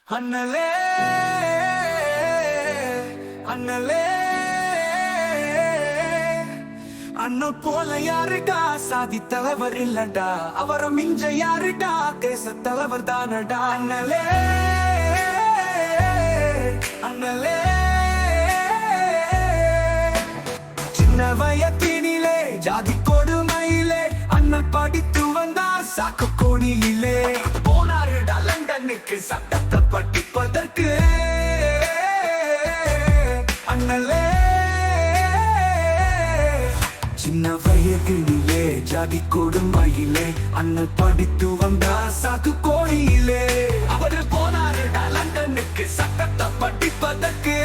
அண்ணலே அண்ணலே அண்ணன் போல யாருடா சாதி தலைவர் இல்லடா, அவரை மிஞ்ச யாருடா தேச தலைவர் தானடா. அண்ணலே அண்ணலே சின்ன வயத்தினிலே ஜாதி கொடுமையிலே அண்ணன் படித்து வந்தார் சாக்கு கோணியிலே. போனாருடா லண்டனுக்கு சட்டத்தை படிப்பதற்கு. அண்ணலே சின்ன வயதினிலே ஜாதி கொடுமையிலே அண்ணன் படித்து வந்தார் சாக்கு கோணியிலே. அவரு போனாருடா லண்டனுக்கு சட்டத்தை படிப்பதற்கு.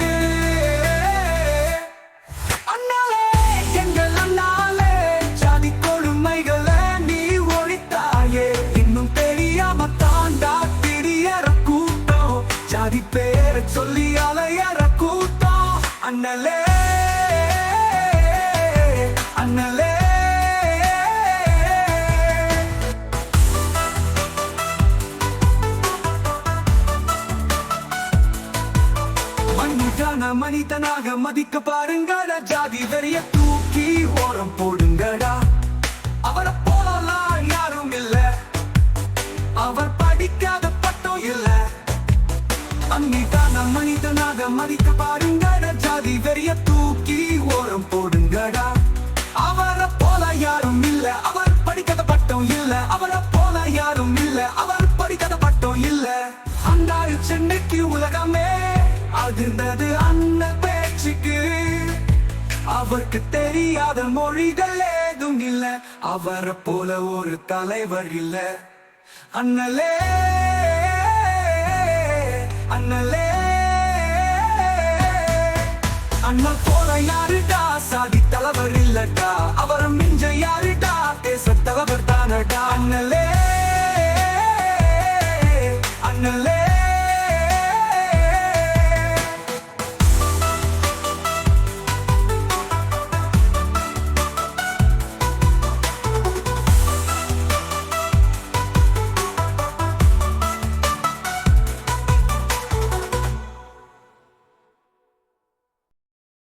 ஜாதி பேரை சொல்லி அலையற கூட்டம். அண்ணலே அண்ணலே மனிதன மனிதனாக மதிக்க பாருங்கடா, ஜாதி வெறிய தூக்கி ஓரம் போடுங்கடா. அவரை போலாம் யாரும் இல்ல, அவர் படிக்காத பட்டம் இல்ல. அன்னிதான மனிதனாக மதிக்க பாருங்கடா, ஜாதி வெறிய தூக்கி ஓரம் போடுங்கடா. அவரை போல யாரும் இல்ல, அவர் படிக்காத பட்டம் இல்ல. அவரை போல யாரும் இல்ல, அவர் படிக்காத பட்டம் இல்ல. அந்தாரு சென்னைக்கு உலகமே அதிர்ந்தது அண்ணன் பேச்சுக்கு. அவருக்கு தெரியாத மொழிகள் ஏதும் இல்ல, அவரை போல ஒரு தலைவர் இல்ல. அண்ணலே அண்ணலே அண்ணன் போல யாருடா சாதி தலைவர் இல்லடா, அவர்